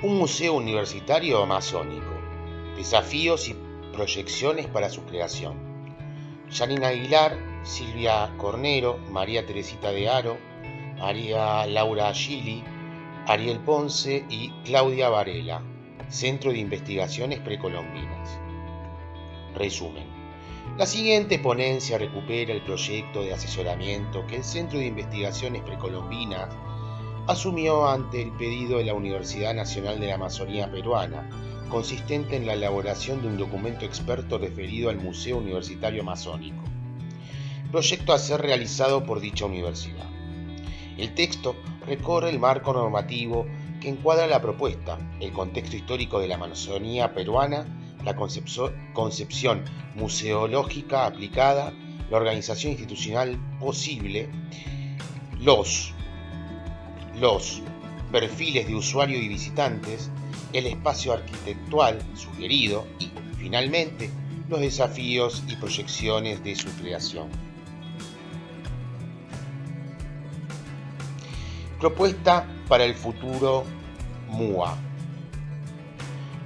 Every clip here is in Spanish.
Un museo universitario amazónico. Desafíos y proyecciones para su creación. Janina Aguilar, Silvia Cornero, María Teresita de Haro, María Laura Gili, Ariel Ponce y Claudia Varela, Centro de Investigaciones Precolombinas. Resumen. La siguiente ponencia recupera el proyecto de asesoramiento que el Centro de Investigaciones Precolombinas asumió ante el pedido de la Universidad Nacional de la Amazonía Peruana, consistente en la elaboración de un documento experto referido al Museo Universitario Amazónico, proyecto a ser realizado por dicha universidad. El texto recorre el marco normativo que encuadra la propuesta, el contexto histórico de la Amazonía peruana, la concepción museológica aplicada, la organización institucional posible, los perfiles de usuario y visitantes, el espacio arquitectual sugerido y, finalmente, los desafíos y proyecciones de su creación. Propuesta para el futuro MUA.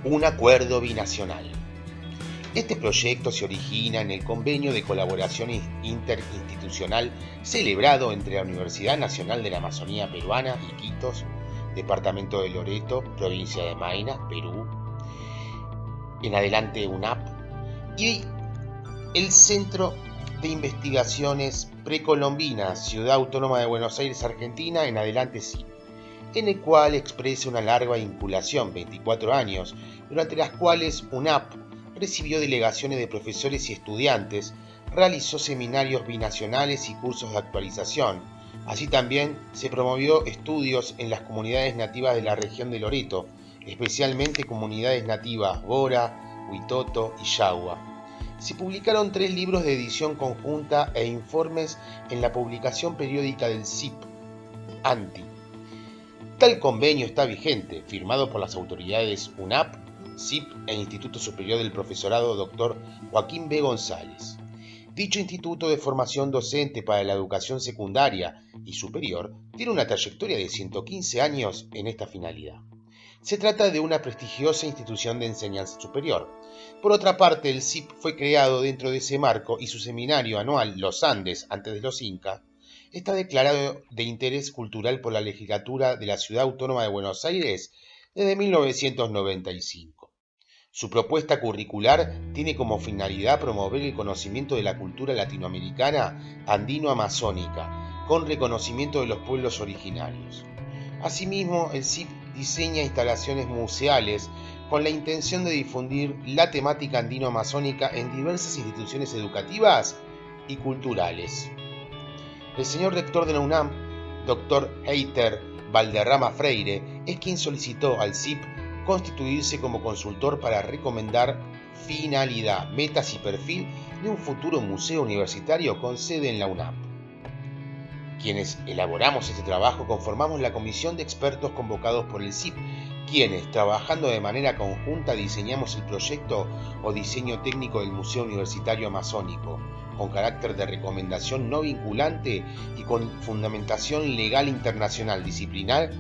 Un acuerdo binacional. Este proyecto se origina en el convenio de colaboración interinstitucional celebrado entre la Universidad Nacional de la Amazonía Peruana, Iquitos, Departamento de Loreto, Provincia de Maynas, Perú, en adelante UNAP, y el Centro de Investigaciones Precolombinas, Ciudad Autónoma de Buenos Aires, Argentina, en adelante CIP, en el cual expresa una larga vinculación, 24 años, durante las cuales UNAP recibió delegaciones de profesores y estudiantes, realizó seminarios binacionales y cursos de actualización. Así también se promovió estudios en las comunidades nativas de la región de Loreto, especialmente comunidades nativas Bora, Huitoto y Yagua. Se publicaron 3 libros de edición conjunta e informes en la publicación periódica del CIP, ANTI. Tal convenio está vigente, firmado por las autoridades UNAP, CIP e Instituto Superior del Profesorado Dr. Joaquín B. González. Dicho instituto de formación docente para la educación secundaria y superior tiene una trayectoria de 115 años en esta finalidad. Se trata de una prestigiosa institución de enseñanza superior. Por otra parte, el CIP fue creado dentro de ese marco y su seminario anual Los Andes, antes de los Incas, está declarado de interés cultural por la legislatura de la Ciudad Autónoma de Buenos Aires desde 1995. Su propuesta curricular tiene como finalidad promover el conocimiento de la cultura latinoamericana andino-amazónica, con reconocimiento de los pueblos originarios. Asimismo, el CIP diseña instalaciones museales con la intención de difundir la temática andino-amazónica en diversas instituciones educativas y culturales. El señor rector de la UNAM, Dr. Heiter Valderrama Freire, es quien solicitó al CIP constituirse como consultor para recomendar finalidad, metas y perfil de un futuro museo universitario con sede en la UNAM. Quienes elaboramos este trabajo conformamos la comisión de expertos convocados por el CIP, quienes, trabajando de manera conjunta, diseñamos el proyecto o diseño técnico del Museo Universitario Amazónico, con carácter de recomendación no vinculante y con fundamentación legal internacional, disciplinar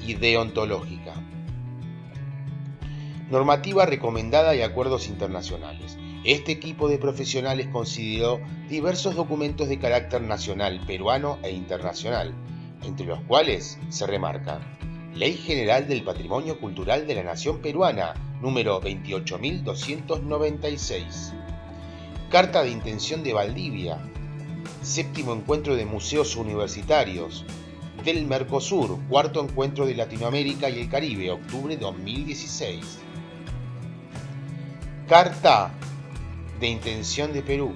y deontológica. Normativa recomendada y acuerdos internacionales. Este equipo de profesionales consideró diversos documentos de carácter nacional, peruano e internacional, entre los cuales se remarcan Ley General del Patrimonio Cultural de la Nación Peruana, número 28.296. Carta de Intención de Valdivia, Séptimo Encuentro de Museos Universitarios del Mercosur, Cuarto Encuentro de Latinoamérica y el Caribe, octubre 2016. Carta de Intención de Perú,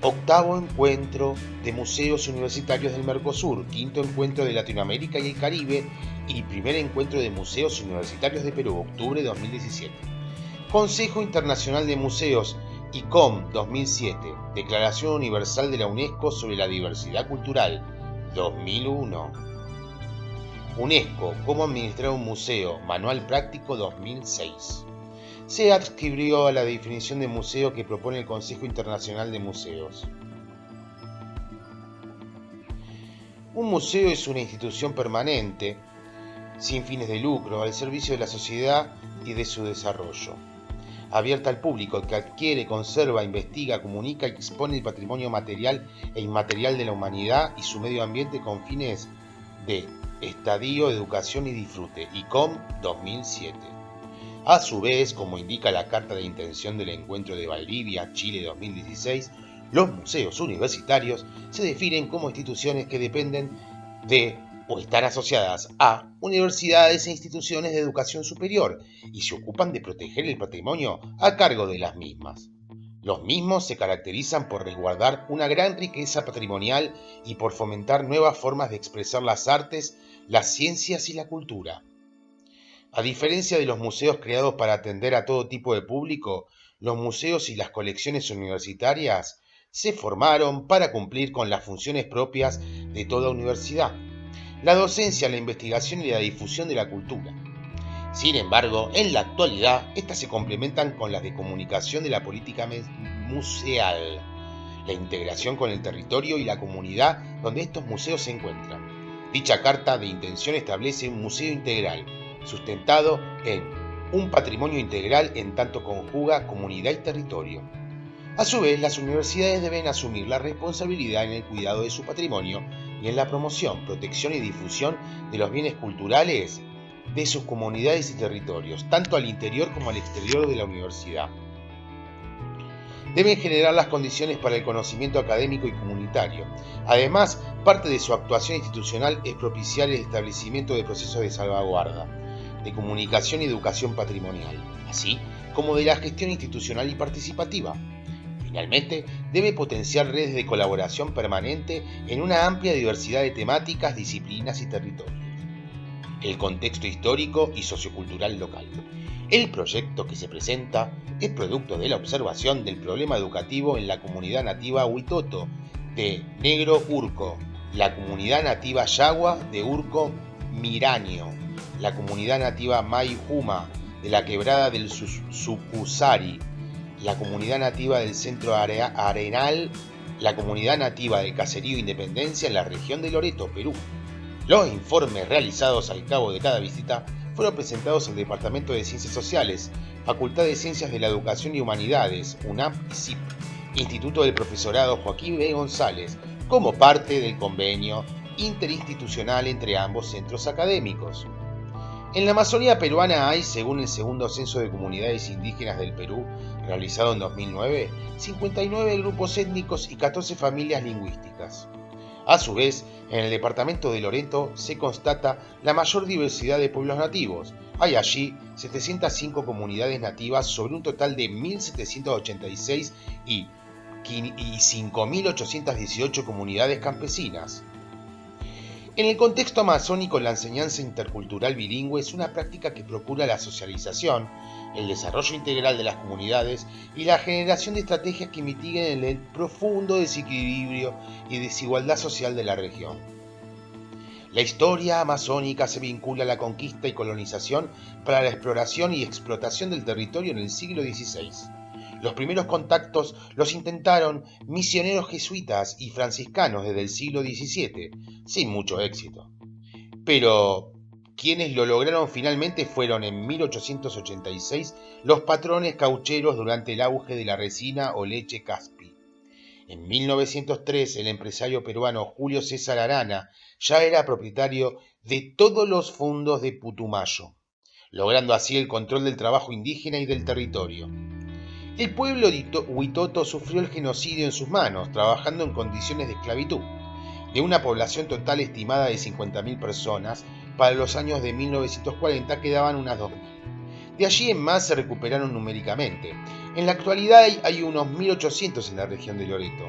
Octavo Encuentro de Museos Universitarios del Mercosur, Quinto Encuentro de Latinoamérica y el Caribe y Primer Encuentro de Museos Universitarios de Perú, octubre 2017. Consejo Internacional de Museos, ICOM 2007, Declaración Universal de la UNESCO sobre la Diversidad Cultural, 2001. UNESCO, Cómo administrar un museo, Manual Práctico 2006. Se adscribió a la definición de museo que propone el Consejo Internacional de Museos. Un museo es una institución permanente sin fines de lucro, al servicio de la sociedad y de su desarrollo. Abierta al público que adquiere, conserva, investiga, comunica y expone el patrimonio material e inmaterial de la humanidad y su medio ambiente con fines de estadio, educación y disfrute, ICOM 2007. A su vez, como indica la Carta de Intención del Encuentro de Valdivia, Chile 2016, los museos universitarios se definen como instituciones que dependen de o están asociadas a universidades e instituciones de educación superior y se ocupan de proteger el patrimonio a cargo de las mismas. Los mismos se caracterizan por resguardar una gran riqueza patrimonial y por fomentar nuevas formas de expresar las artes, las ciencias y la cultura. A diferencia de los museos creados para atender a todo tipo de público, los museos y las colecciones universitarias se formaron para cumplir con las funciones propias de toda universidad: la docencia, la investigación y la difusión de la cultura. Sin embargo, en la actualidad, estas se complementan con las de comunicación de la política museal, la integración con el territorio y la comunidad donde estos museos se encuentran. Dicha carta de intención establece un museo integral, sustentado en un patrimonio integral en tanto conjuga comunidad y territorio. A su vez, las universidades deben asumir la responsabilidad en el cuidado de su patrimonio y en la promoción, protección y difusión de los bienes culturales de sus comunidades y territorios, tanto al interior como al exterior de la universidad. Deben generar las condiciones para el conocimiento académico y comunitario. Además, parte de su actuación institucional es propiciar el establecimiento de procesos de salvaguarda, de comunicación y educación patrimonial, así como de la gestión institucional y participativa. Finalmente, debe potenciar redes de colaboración permanente en una amplia diversidad de temáticas, disciplinas y territorios. El contexto histórico y sociocultural local. El proyecto que se presenta es producto de la observación del problema educativo en la comunidad nativa Huitoto de Negro Urco, la comunidad nativa Yagua de Urco Miranio, la comunidad nativa Mai Huma de la quebrada del Sucusari, la comunidad nativa del Centro Arenal, la comunidad nativa del Caserío Independencia en la región de Loreto, Perú. Los informes realizados al cabo de cada visita fueron presentados al Departamento de Ciencias Sociales, Facultad de Ciencias de la Educación y Humanidades, UNAP y CIP, Instituto del Profesorado Joaquín B. González, como parte del convenio interinstitucional entre ambos centros académicos. En la Amazonía peruana hay, según el segundo censo de comunidades indígenas del Perú, realizado en 2009, 59 grupos étnicos y 14 familias lingüísticas. A su vez, en el departamento de Loreto se constata la mayor diversidad de pueblos nativos. Hay allí 705 comunidades nativas sobre un total de 1.786 y 5.818 comunidades campesinas. En el contexto amazónico, la enseñanza intercultural bilingüe es una práctica que procura la socialización, el desarrollo integral de las comunidades y la generación de estrategias que mitiguen el profundo desequilibrio y desigualdad social de la región. La historia amazónica se vincula a la conquista y colonización para la exploración y explotación del territorio en el siglo XVI. Los primeros contactos los intentaron misioneros jesuitas y franciscanos desde el siglo XVII, sin mucho éxito. Pero quienes lo lograron finalmente fueron en 1886 los patrones caucheros durante el auge de la resina o leche caspi. En 1903 el empresario peruano Julio César Arana ya era propietario de todos los fondos de Putumayo, logrando así el control del trabajo indígena y del territorio. El pueblo Huitoto sufrió el genocidio en sus manos, trabajando en condiciones de esclavitud. De una población total estimada de 50.000 personas, para los años de 1940 quedaban unas 2.000. De allí en más se recuperaron numéricamente. En la actualidad hay unos 1.800 en la región de Loreto.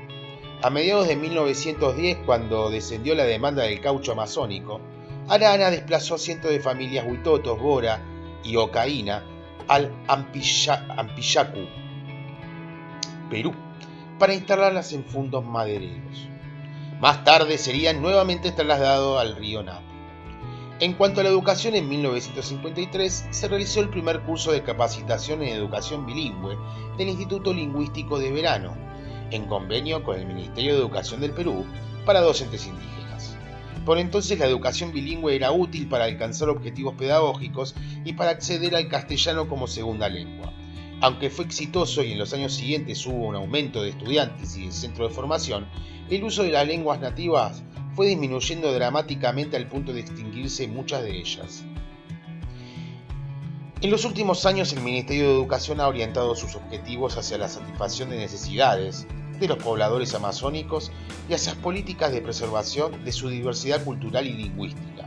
A mediados de 1910, cuando descendió la demanda del caucho amazónico, Arana desplazó a cientos de familias Huitotos, Bora y Ocaína al Ampillacu, Perú, para instalarlas en fundos madereros. Más tarde serían nuevamente trasladados al río Napo. En cuanto a la educación, en 1953 se realizó el primer curso de capacitación en educación bilingüe del Instituto Lingüístico de Verano, en convenio con el Ministerio de Educación del Perú, para docentes indígenas. Por entonces la educación bilingüe era útil para alcanzar objetivos pedagógicos y para acceder al castellano como segunda lengua. Aunque fue exitoso y en los años siguientes hubo un aumento de estudiantes y de centros de formación, el uso de las lenguas nativas fue disminuyendo dramáticamente al punto de extinguirse muchas de ellas. En los últimos años el Ministerio de Educación ha orientado sus objetivos hacia la satisfacción de necesidades de los pobladores amazónicos y hacia políticas de preservación de su diversidad cultural y lingüística.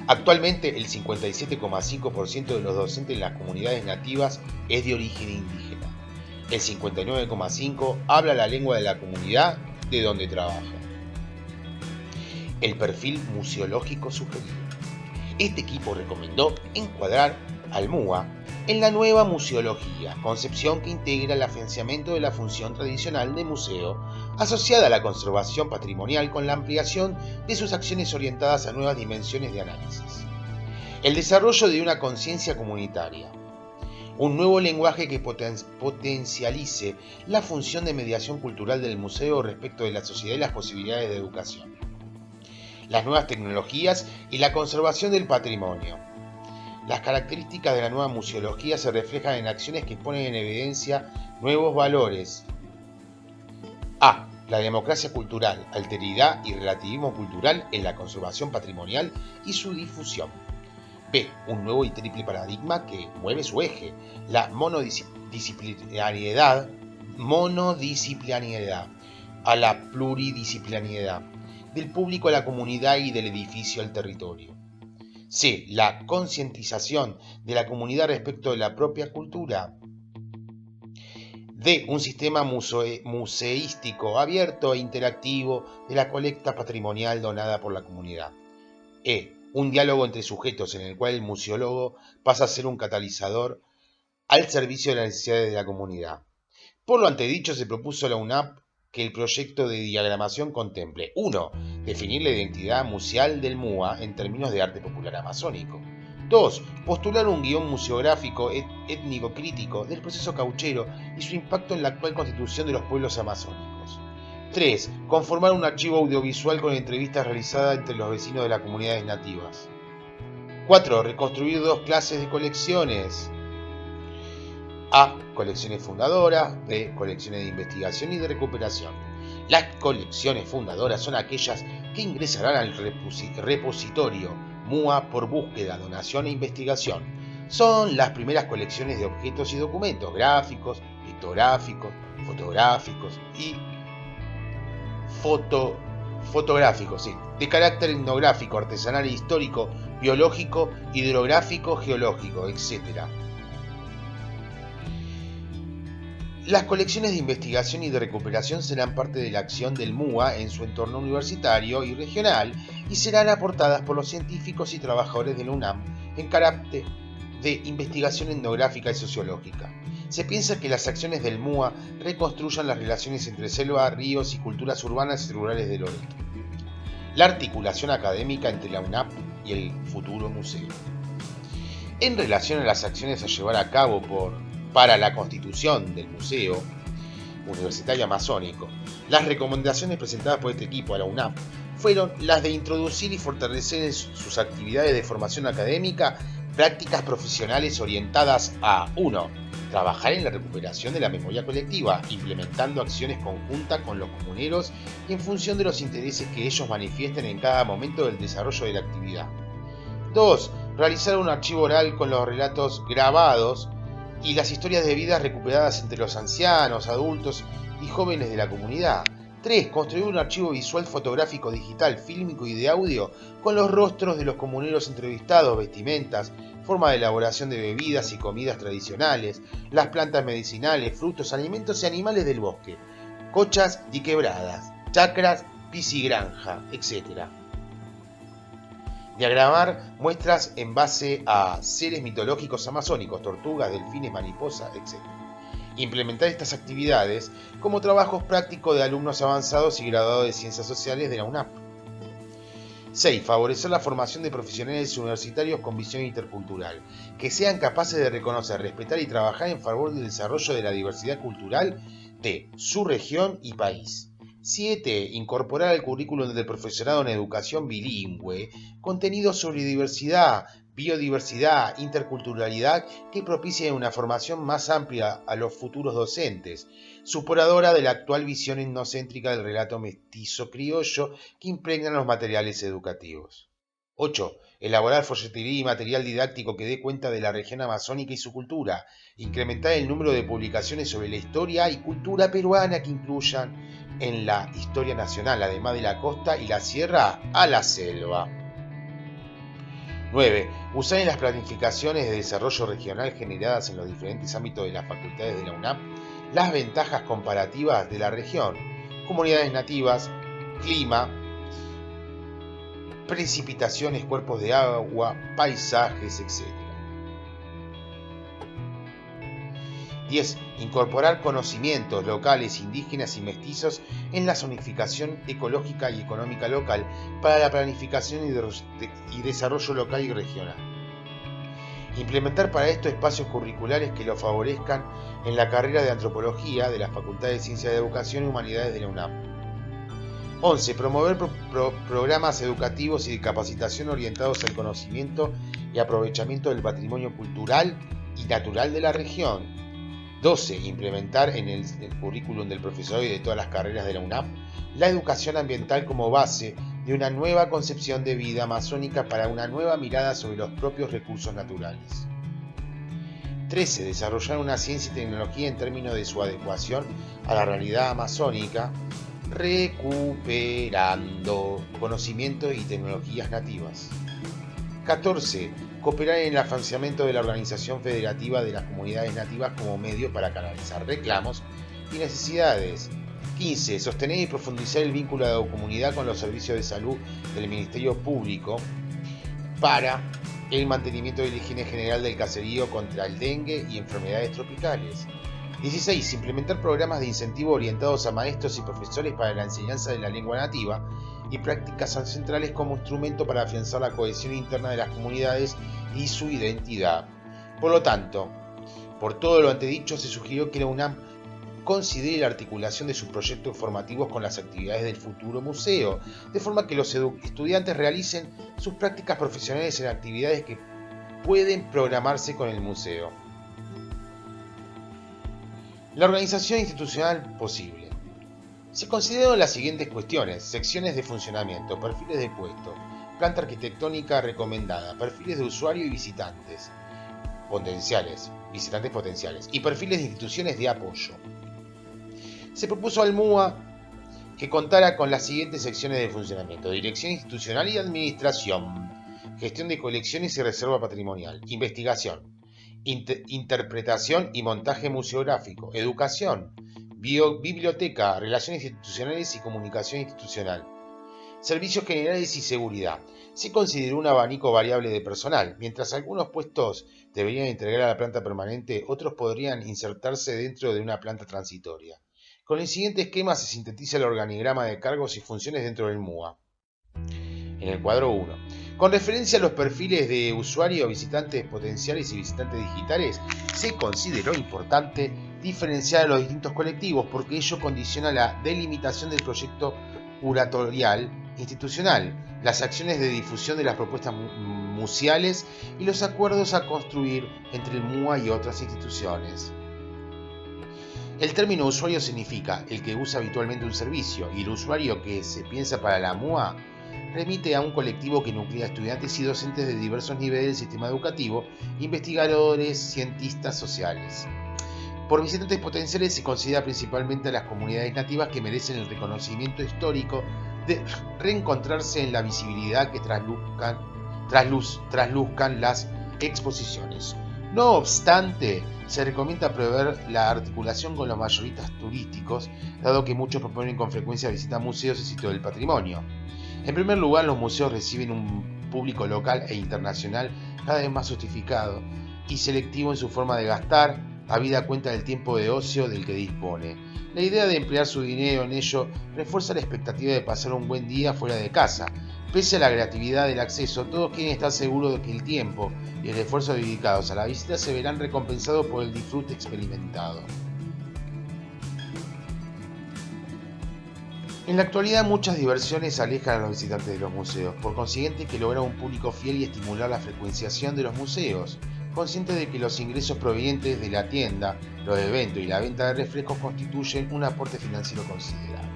Actualmente el 57,5% de los docentes en las comunidades nativas es de origen indígena. El 59,5% habla la lengua de la comunidad de donde trabaja. El perfil museológico sugerido. Este equipo recomendó encuadrar al MUA en la nueva museología, concepción que integra el afianzamiento de la función tradicional de museo, asociada a la conservación patrimonial con la ampliación de sus acciones orientadas a nuevas dimensiones de análisis. El desarrollo de una conciencia comunitaria. Un nuevo lenguaje que potencialice la función de mediación cultural del museo respecto de la sociedad y las posibilidades de educación. Las nuevas tecnologías y la conservación del patrimonio. Las características de la nueva museología se reflejan en acciones que ponen en evidencia nuevos valores. A. La democracia cultural, alteridad y relativismo cultural en la conservación patrimonial y su difusión. B. Un nuevo y triple paradigma que mueve su eje, la monodisciplinariedad a la pluridisciplinariedad, del público a la comunidad y del edificio al territorio. C. La concientización de la comunidad respecto de la propia cultura. D. Un sistema museístico abierto e interactivo de la colecta patrimonial donada por la comunidad. E. Un diálogo entre sujetos en el cual el museólogo pasa a ser un catalizador al servicio de las necesidades de la comunidad. Por lo antedicho, se propuso a la UNAP que el proyecto de diagramación contemple 1. Definir la identidad museal del MUA en términos de arte popular amazónico. 2. Postular un guión museográfico étnico-crítico del proceso cauchero y su impacto en la actual constitución de los pueblos amazónicos. 3. Conformar un archivo audiovisual con entrevistas realizadas entre los vecinos de las comunidades nativas. 4. Reconstruir 2 clases de colecciones. A. Colecciones fundadoras. B. Colecciones de investigación y de recuperación. Las colecciones fundadoras son aquellas que ingresarán al repositorio MUA por búsqueda, donación e investigación. Son las primeras colecciones de objetos y documentos gráficos, litográficos, fotográficos y fotográficos, de carácter etnográfico, artesanal e histórico, biológico, hidrográfico, geológico, etc. Las colecciones de investigación y de recuperación serán parte de la acción del MUA en su entorno universitario y regional y serán aportadas por los científicos y trabajadores de la UNAM en carácter de investigación etnográfica y sociológica. Se piensa que las acciones del MUA reconstruyan las relaciones entre selva, ríos y culturas urbanas y rurales del oeste. La articulación académica entre la UNAP y el futuro museo. En relación a las acciones a llevar a cabo para la constitución del Museo Universitario Amazónico, las recomendaciones presentadas por este equipo a la UNAP fueron las de introducir y fortalecer en sus actividades de formación académica prácticas profesionales orientadas a 1. Trabajar en la recuperación de la memoria colectiva, implementando acciones conjuntas con los comuneros y en función de los intereses que ellos manifiesten en cada momento del desarrollo de la actividad. 2. Realizar un archivo oral con los relatos grabados y las historias de vida recuperadas entre los ancianos, adultos y jóvenes de la comunidad. 3. Construir un archivo visual fotográfico, digital, fílmico y de audio con los rostros de los comuneros entrevistados, vestimentas, forma de elaboración de bebidas y comidas tradicionales, las plantas medicinales, frutos, alimentos y animales del bosque, cochas y quebradas, chacras, piscigranja, etc. Diagramar muestras en base a seres mitológicos amazónicos, tortugas, delfines, mariposas, etc. Implementar estas actividades como trabajos prácticos de alumnos avanzados y graduados de Ciencias Sociales de la UNAP. 6. Favorecer la formación de profesionales universitarios con visión intercultural, que sean capaces de reconocer, respetar y trabajar en favor del desarrollo de la diversidad cultural de su región y país. 7. Incorporar al currículum del profesorado en educación bilingüe contenidos sobre diversidad, biodiversidad, interculturalidad que propicien una formación más amplia a los futuros docentes, superadora de la actual visión etnocéntrica del relato mestizo criollo que impregnan los materiales educativos. 8. Elaborar folletería y material didáctico que dé cuenta de la región amazónica y su cultura. Incrementar el número de publicaciones sobre la historia y cultura peruana que incluyan en la historia nacional, además de la costa y la sierra a la selva. 9. Usar en las planificaciones de desarrollo regional generadas en los diferentes ámbitos de las facultades de la UNAM las ventajas comparativas de la región, comunidades nativas, clima, precipitaciones, cuerpos de agua, paisajes, etc. 10. Incorporar conocimientos locales, indígenas y mestizos en la zonificación ecológica y económica local para la planificación y desarrollo local y regional. Implementar para esto espacios curriculares que lo favorezcan en la carrera de antropología de la Facultad de Ciencias de Educación y Humanidades de la UNAM. 11. Promover programas educativos y de capacitación orientados al conocimiento y aprovechamiento del patrimonio cultural y natural de la región. 12. Implementar en el currículum del profesorado y de todas las carreras de la UNAM la educación ambiental como base de una nueva concepción de vida amazónica para una nueva mirada sobre los propios recursos naturales. 13. Desarrollar una ciencia y tecnología en términos de su adecuación a la realidad amazónica, recuperando conocimientos y tecnologías nativas. 14. Cooperar en el afianzamiento de la organización federativa de las comunidades nativas como medio para canalizar reclamos y necesidades. 15. Sostener y profundizar el vínculo de la comunidad con los servicios de salud del Ministerio Público para el mantenimiento de la higiene general del caserío contra el dengue y enfermedades tropicales. 16. Implementar programas de incentivo orientados a maestros y profesores para la enseñanza de la lengua nativa y prácticas ancestrales como instrumento para afianzar la cohesión interna de las comunidades y su identidad. Por lo tanto, por todo lo antedicho, se sugirió que la UNAM considere la articulación de sus proyectos formativos con las actividades del futuro museo, de forma que los estudiantes realicen sus prácticas profesionales en actividades que pueden programarse con el museo. La organización institucional posible. Se consideraron las siguientes cuestiones: secciones de funcionamiento, perfiles de puesto, planta arquitectónica recomendada, perfiles de usuario y visitantes potenciales, y perfiles de instituciones de apoyo. Se propuso al MUA que contara con las siguientes secciones de funcionamiento: dirección institucional y administración, gestión de colecciones y reserva patrimonial, investigación, interpretación y montaje museográfico, educación, biblioteca, relaciones institucionales y comunicación institucional, servicios generales y seguridad. Se consideró un abanico variable de personal. Mientras algunos puestos deberían integrar a la planta permanente, otros podrían insertarse dentro de una planta transitoria. Con el siguiente esquema se sintetiza el organigrama de cargos y funciones dentro del MUA. En el cuadro 1. Con referencia a los perfiles de usuario, visitantes potenciales y visitantes digitales, se consideró importante diferenciar a los distintos colectivos porque ello condiciona la delimitación del proyecto curatorial institucional, las acciones de difusión de las propuestas museales y los acuerdos a construir entre el MUA y otras instituciones. El término usuario significa el que usa habitualmente un servicio, y el usuario que se piensa para la MUA remite a un colectivo que nuclea estudiantes y docentes de diversos niveles del sistema educativo, investigadores, cientistas sociales. Por visitantes potenciales se considera principalmente a las comunidades nativas que merecen el reconocimiento histórico de reencontrarse en la visibilidad que trasluzcan las exposiciones. No obstante, se recomienda prever la articulación con los mayoristas turísticos, dado que muchos proponen con frecuencia visitar museos y sitios del patrimonio. En primer lugar, los museos reciben un público local e internacional cada vez más justificado y selectivo en su forma de gastar, habida cuenta del tiempo de ocio del que dispone. La idea de emplear su dinero en ello refuerza la expectativa de pasar un buen día fuera de casa. Pese a la gratuidad del acceso, todos quieren estar seguros de que el tiempo y el esfuerzo dedicados a la visita se verán recompensados por el disfrute experimentado. En la actualidad muchas diversiones alejan a los visitantes de los museos, por consiguiente hay que lograr un público fiel y estimular la frecuenciación de los museos, conscientes de que los ingresos provenientes de la tienda, los eventos y la venta de refrescos constituyen un aporte financiero considerable.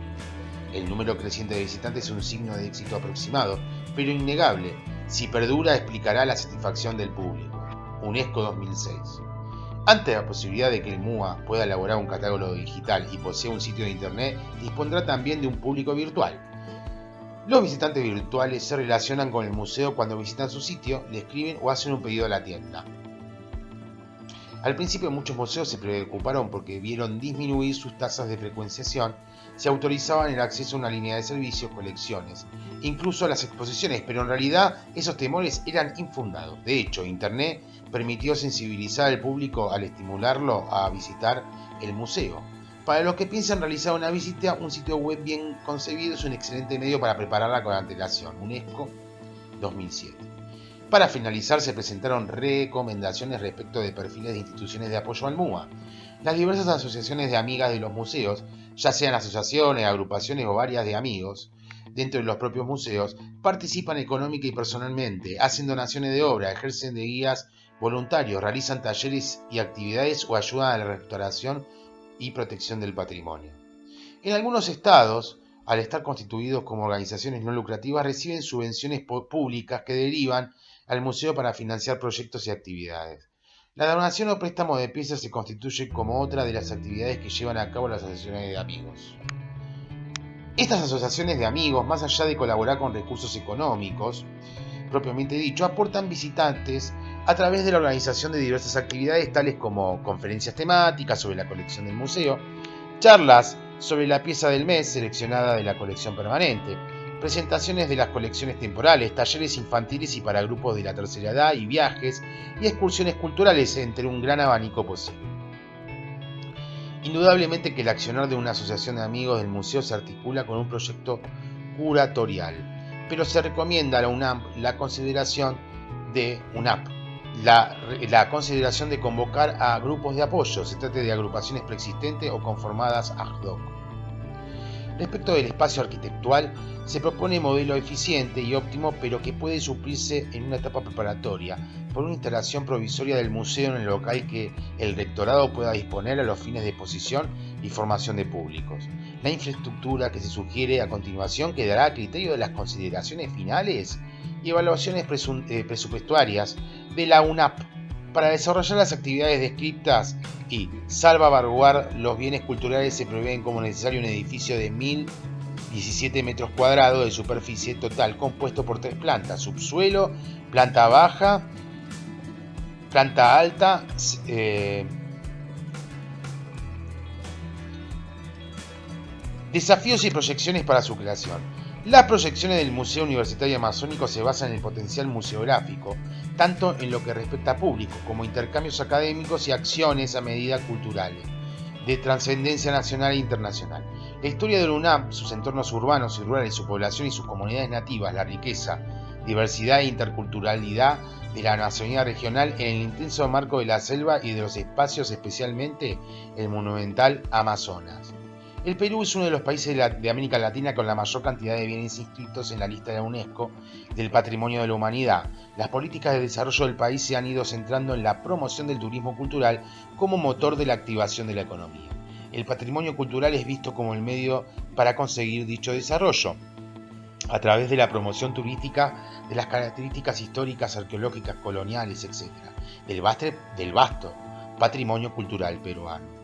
El número creciente de visitantes es un signo de éxito aproximado, pero innegable. Si perdura, explicará la satisfacción del público. UNESCO 2006. Ante la posibilidad de que el MUA pueda elaborar un catálogo digital y posea un sitio de internet, dispondrá también de un público virtual. Los visitantes virtuales se relacionan con el museo cuando visitan su sitio, le escriben o hacen un pedido a la tienda. Al principio muchos museos se preocuparon porque vieron disminuir sus tasas de frecuenciación, se autorizaban el acceso a una línea de servicios, colecciones, incluso a las exposiciones, pero en realidad esos temores eran infundados. De hecho, Internet permitió sensibilizar al público al estimularlo a visitar el museo. Para los que piensan realizar una visita, un sitio web bien concebido es un excelente medio para prepararla con antelación. UNESCO 2007. Para finalizar, se presentaron recomendaciones respecto de perfiles de instituciones de apoyo al MUA. Las diversas asociaciones de amigas de los museos, ya sean asociaciones, agrupaciones o varias de amigos, dentro de los propios museos, participan económica y personalmente, hacen donaciones de obra, ejercen de guías voluntarios, realizan talleres y actividades o ayudan a la restauración y protección del patrimonio. En algunos estados, al estar constituidos como organizaciones no lucrativas, reciben subvenciones públicas que derivan al museo para financiar proyectos y actividades. La donación o préstamo de piezas se constituye como otra de las actividades que llevan a cabo las asociaciones de amigos. Estas asociaciones de amigos, más allá de colaborar con recursos económicos, propiamente dicho, aportan visitantes a través de la organización de diversas actividades tales como conferencias temáticas sobre la colección del museo, charlas sobre la pieza del mes seleccionada de la colección permanente, presentaciones de las colecciones temporales, talleres infantiles y para grupos de la tercera edad y viajes y excursiones culturales entre un gran abanico posible. Indudablemente que el accionar de una asociación de amigos del museo se articula con un proyecto curatorial, pero se recomienda a la UNAM la consideración de la consideración de convocar a grupos de apoyo, se trate de agrupaciones preexistentes o conformadas ad hoc. Respecto del espacio arquitectual, se propone modelo eficiente y óptimo, pero que puede suplirse en una etapa preparatoria por una instalación provisoria del museo en el local que el rectorado pueda disponer a los fines de exposición y formación de públicos. La infraestructura que se sugiere a continuación quedará a criterio de las consideraciones finales y evaluaciones presupuestarias de la UNAP para desarrollar las actividades descritas y salvaguardar los bienes culturales. Se prevén como necesario un edificio de 1017 metros cuadrados de superficie total compuesto por 3 plantas, subsuelo, planta baja, planta alta, desafíos y proyecciones para su creación. Las proyecciones del Museo Universitario Amazónico se basan en el potencial museográfico, tanto en lo que respecta a público, como intercambios académicos y acciones a medida culturales, de trascendencia nacional e internacional. La historia de la UNAM, sus entornos urbanos y rurales, su población y sus comunidades nativas, la riqueza, diversidad e interculturalidad de la Amazonía regional en el intenso marco de la selva y de los espacios, especialmente el monumental Amazonas. El Perú es uno de los países de América Latina con la mayor cantidad de bienes inscritos en la lista de la UNESCO del Patrimonio de la Humanidad. Las políticas de desarrollo del país se han ido centrando en la promoción del turismo cultural como motor de la activación de la economía. El patrimonio cultural es visto como el medio para conseguir dicho desarrollo, a través de la promoción turística de las características históricas, arqueológicas, coloniales, etc., del vasto patrimonio cultural peruano.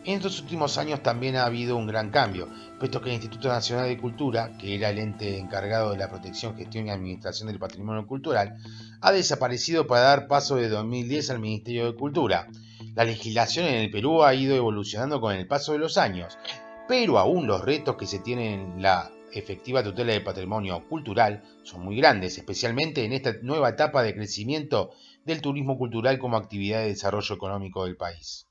En estos últimos años también ha habido un gran cambio, puesto que el Instituto Nacional de Cultura, que era el ente encargado de la protección, gestión y administración del patrimonio cultural, ha desaparecido para dar paso de 2010 al Ministerio de Cultura. La legislación en el Perú ha ido evolucionando con el paso de los años, pero aún los retos que se tienen en la efectiva tutela del patrimonio cultural son muy grandes, especialmente en esta nueva etapa de crecimiento del turismo cultural como actividad de desarrollo económico del país.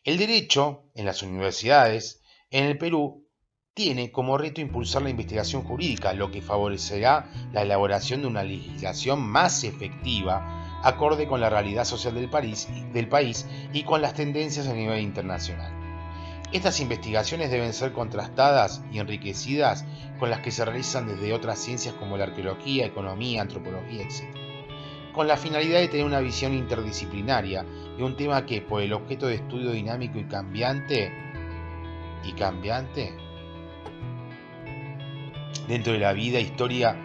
El derecho en las universidades en el Perú tiene como reto impulsar la investigación jurídica, lo que favorecerá la elaboración de una legislación más efectiva, acorde con la realidad social del país y con las tendencias a nivel internacional. Estas investigaciones deben ser contrastadas y enriquecidas con las que se realizan desde otras ciencias como la arqueología, economía, antropología, etc., con la finalidad de tener una visión interdisciplinaria de un tema que, por el objeto de estudio dinámico y cambiante, dentro de la vida, historia,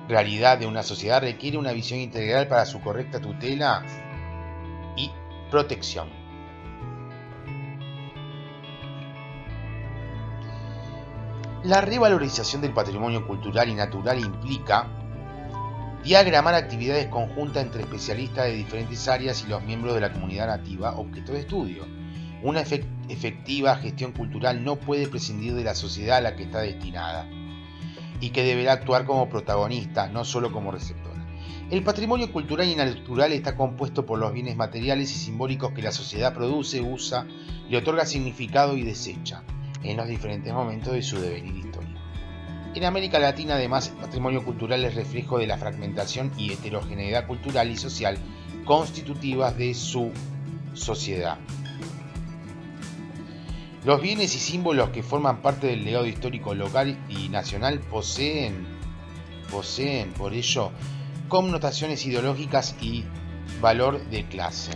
realidad de una sociedad, requiere una visión integral para su correcta tutela y protección. La revalorización del patrimonio cultural y natural implica diagramar actividades conjuntas entre especialistas de diferentes áreas y los miembros de la comunidad nativa objeto de estudio. Una efectiva gestión cultural no puede prescindir de la sociedad a la que está destinada y que deberá actuar como protagonista, no solo como receptora. El patrimonio cultural y natural está compuesto por los bienes materiales y simbólicos que la sociedad produce, usa, le otorga significado y desecha en los diferentes momentos de su devenir histórico. En América Latina, además, el patrimonio cultural es reflejo de la fragmentación y heterogeneidad cultural y social constitutivas de su sociedad. Los bienes y símbolos que forman parte del legado histórico local y nacional poseen por ello connotaciones ideológicas y valor de clase.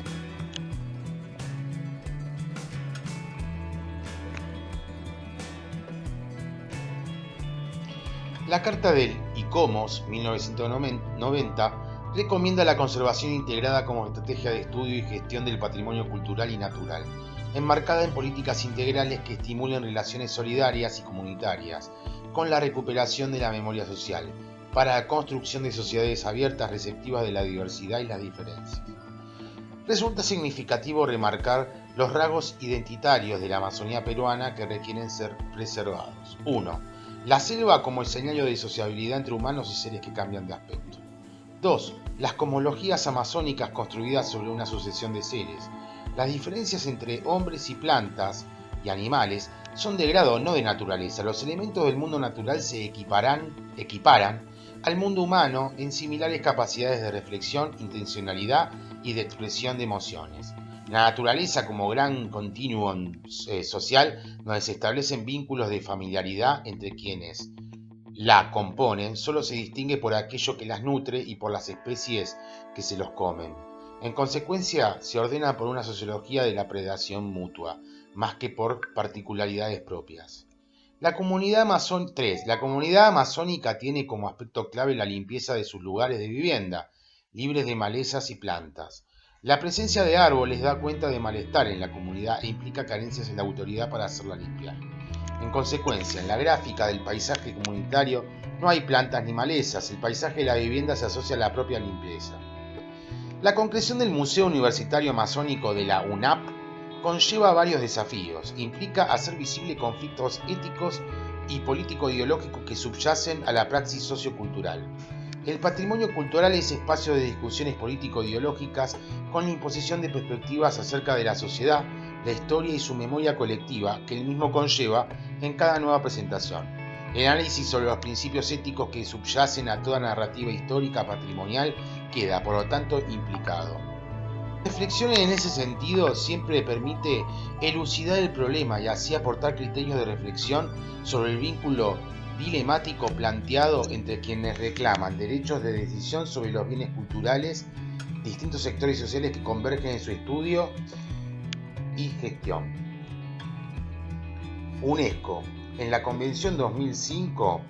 La Carta del ICOMOS 1990 recomienda la conservación integrada como estrategia de estudio y gestión del patrimonio cultural y natural, enmarcada en políticas integrales que estimulen relaciones solidarias y comunitarias, con la recuperación de la memoria social, para la construcción de sociedades abiertas receptivas de la diversidad y las diferencias. Resulta significativo remarcar los rasgos identitarios de la Amazonía peruana que requieren ser preservados. 1. La selva como escenario de sociabilidad entre humanos y seres que cambian de aspecto. 2. Las cosmologías amazónicas construidas sobre una sucesión de seres. Las diferencias entre hombres y plantas y animales son de grado, no de naturaleza. Los elementos del mundo natural se equiparan al mundo humano en similares capacidades de reflexión, intencionalidad y de expresión de emociones. La naturaleza como gran continuum social, donde se establecen vínculos de familiaridad entre quienes la componen, solo se distingue por aquello que las nutre y por las especies que se los comen. En consecuencia, se ordena por una sociología de la predación mutua, más que por particularidades propias. 3. La comunidad amazónica tiene como aspecto clave la limpieza de sus lugares de vivienda, libres de malezas y plantas. La presencia de árboles da cuenta de malestar en la comunidad e implica carencias en la autoridad para hacerla limpiar. En consecuencia, en la gráfica del paisaje comunitario no hay plantas ni malezas, el paisaje de la vivienda se asocia a la propia limpieza. La concreción del Museo Universitario Amazónico de la UNAP conlleva varios desafíos. Implica hacer visible conflictos éticos y político-ideológicos que subyacen a la praxis sociocultural. El patrimonio cultural es espacio de discusiones político-ideológicas con la imposición de perspectivas acerca de la sociedad, la historia y su memoria colectiva que el mismo conlleva en cada nueva presentación. El análisis sobre los principios éticos que subyacen a toda narrativa histórica patrimonial queda, por lo tanto, implicado. La reflexión en ese sentido siempre permite elucidar el problema y así aportar criterios de reflexión sobre el vínculo dilemático planteado entre quienes reclaman derechos de decisión sobre los bienes culturales, distintos sectores sociales que convergen en su estudio y gestión. UNESCO, en la Convención 2005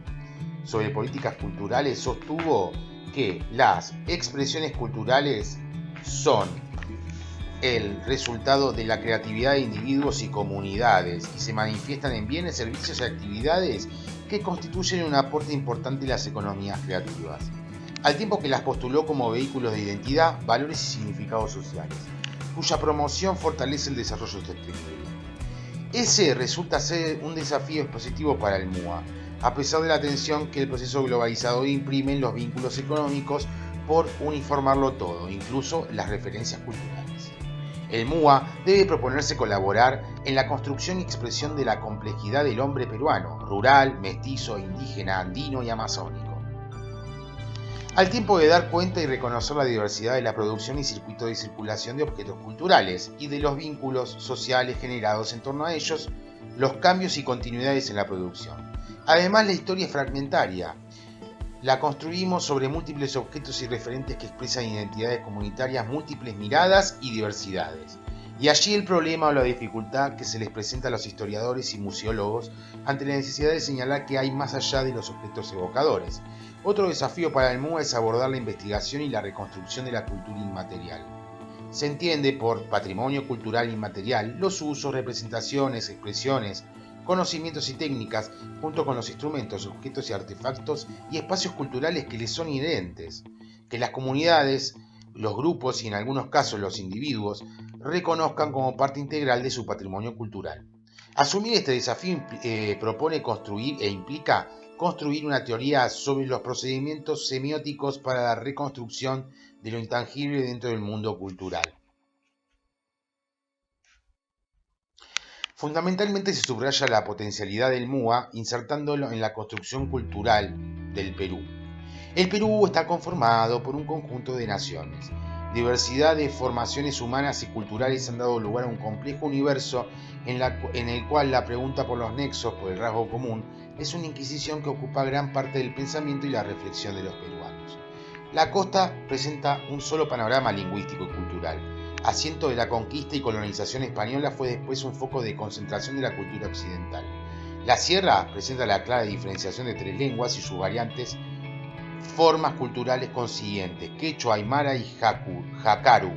sobre políticas culturales, sostuvo que las expresiones culturales son el resultado de la creatividad de individuos y comunidades y se manifiestan en bienes, servicios y actividades que constituyen un aporte importante en las economías creativas, al tiempo que las postuló como vehículos de identidad, valores y significados sociales, cuya promoción fortalece el desarrollo sostenible. Ese resulta ser un desafío expositivo para el MUA, a pesar de la tensión que el proceso globalizador imprime en los vínculos económicos por uniformarlo todo, incluso las referencias culturales. El MUA debe proponerse colaborar en la construcción y expresión de la complejidad del hombre peruano, rural, mestizo, indígena, andino y amazónico. al tiempo de dar cuenta y reconocer la diversidad de la producción y circuito de circulación de objetos culturales y de los vínculos sociales generados en torno a ellos, los cambios y continuidades en la producción. Además, la historia es fragmentaria. La construimos sobre múltiples objetos y referentes que expresan identidades comunitarias, múltiples miradas y diversidades. Y allí el problema o la dificultad que se les presenta a los historiadores y museólogos ante la necesidad de señalar que hay más allá de los objetos evocadores. Otro desafío para el MUA es abordar la investigación y la reconstrucción de la cultura inmaterial. Se entiende por patrimonio cultural inmaterial los usos, representaciones, expresiones, conocimientos y técnicas, junto con los instrumentos, objetos y artefactos y espacios culturales que les son inherentes, que las comunidades, los grupos y en algunos casos los individuos reconozcan como parte integral de su patrimonio cultural. Asumir este desafío propone construir e implica construir una teoría sobre los procedimientos semióticos para la reconstrucción de lo intangible dentro del mundo cultural. Fundamentalmente se subraya la potencialidad del MUA insertándolo en la construcción cultural del Perú. El Perú está conformado por un conjunto de naciones. Diversidad de formaciones humanas y culturales han dado lugar a un complejo universo en el cual la pregunta por los nexos, por el rasgo común, es una inquisición que ocupa gran parte del pensamiento y la reflexión de los peruanos. La costa presenta un solo panorama lingüístico y cultural. Asiento de la conquista y colonización española, fue después un foco de concentración de la cultura occidental. La sierra presenta la clara diferenciación de tres lenguas y sus variantes, formas culturales consiguientes, quechua, aymara y jacaru,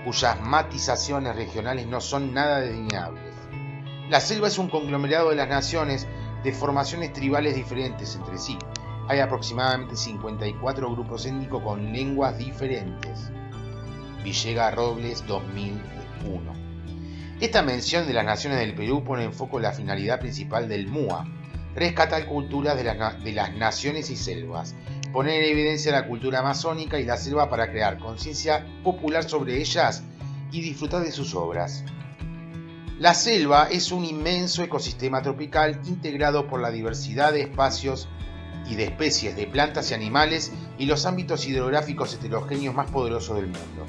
cuyas matizaciones regionales no son nada delineables. La selva es un conglomerado de las naciones de formaciones tribales diferentes entre sí. Hay aproximadamente 54 grupos étnicos con lenguas diferentes. Villegas Robles, 2001. Esta mención de las naciones del Perú pone en foco la finalidad principal del MUA: rescatar culturas de las naciones y selvas, poner en evidencia la cultura amazónica y la selva para crear conciencia popular sobre ellas y disfrutar de sus obras. La selva es un inmenso ecosistema tropical integrado por la diversidad de espacios y de especies de plantas y animales y los ámbitos hidrográficos heterogéneos más poderosos del mundo.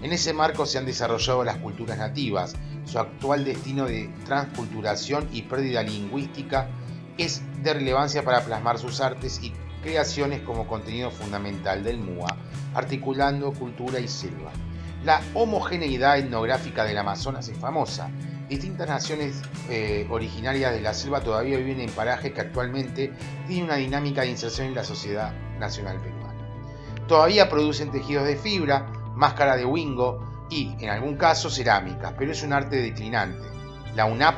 En ese marco se han desarrollado las culturas nativas. Su actual destino de transculturación y pérdida lingüística es de relevancia para plasmar sus artes y creaciones como contenido fundamental del MUA, articulando cultura y selva. La homogeneidad etnográfica del Amazonas es famosa. Distintas naciones originarias de la selva todavía viven en parajes que actualmente tienen una dinámica de inserción en la sociedad nacional peruana. Todavía producen tejidos de fibra, máscara de wingo y, en algún caso, cerámica, pero es un arte declinante. La UNAP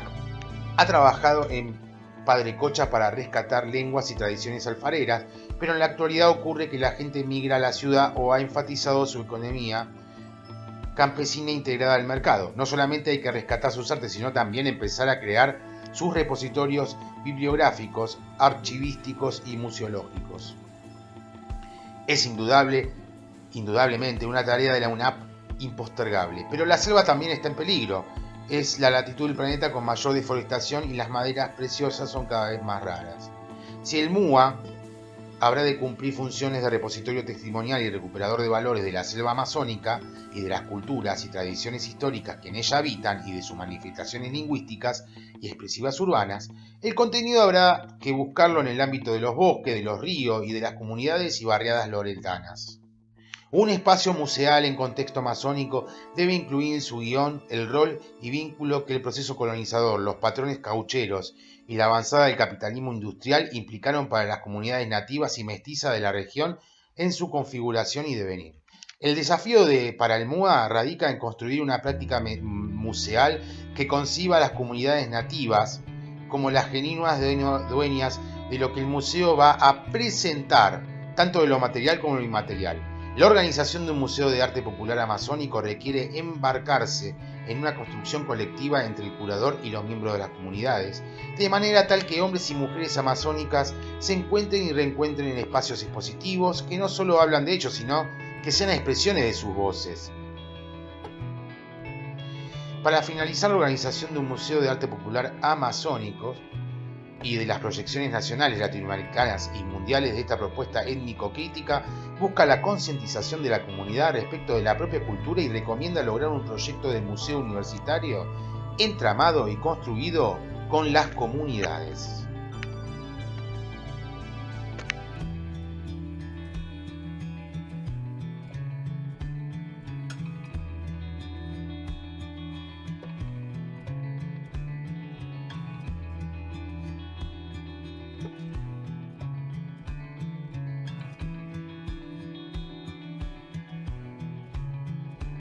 ha trabajado en Padrecocha para rescatar lenguas y tradiciones alfareras, pero en la actualidad ocurre que la gente migra a la ciudad o ha enfatizado su economía campesina integrada al mercado. No solamente hay que rescatar sus artes, sino también empezar a crear sus repositorios bibliográficos, archivísticos y museológicos. Es indudablemente una tarea de la UNAP impostergable, pero la selva también está en peligro. Es la latitud del planeta con mayor deforestación y las maderas preciosas son cada vez más raras. Si el MUA habrá de cumplir funciones de repositorio testimonial y recuperador de valores de la selva amazónica y de las culturas y tradiciones históricas que en ella habitan y de sus manifestaciones lingüísticas y expresivas urbanas, el contenido habrá que buscarlo en el ámbito de los bosques, de los ríos y de las comunidades y barriadas loretanas. Un espacio museal en contexto amazónico debe incluir en su guión el rol y vínculo que el proceso colonizador, los patrones caucheros y la avanzada del capitalismo industrial implicaron para las comunidades nativas y mestizas de la región en su configuración y devenir. El desafío para el MUA radica en construir una práctica museal que conciba a las comunidades nativas como las genuinas dueñas de lo que el museo va a presentar, tanto de lo material como de lo inmaterial. La organización de un museo de arte popular amazónico requiere embarcarse en una construcción colectiva entre el curador y los miembros de las comunidades, de manera tal que hombres y mujeres amazónicas se encuentren y reencuentren en espacios expositivos que no solo hablan de ellos, sino que sean expresiones de sus voces. Para finalizar la organización de un museo de arte popular amazónico, y de las proyecciones nacionales, latinoamericanas y mundiales de esta propuesta étnico-crítica, busca la concientización de la comunidad respecto de la propia cultura y recomienda lograr un proyecto de museo universitario entramado y construido con las comunidades.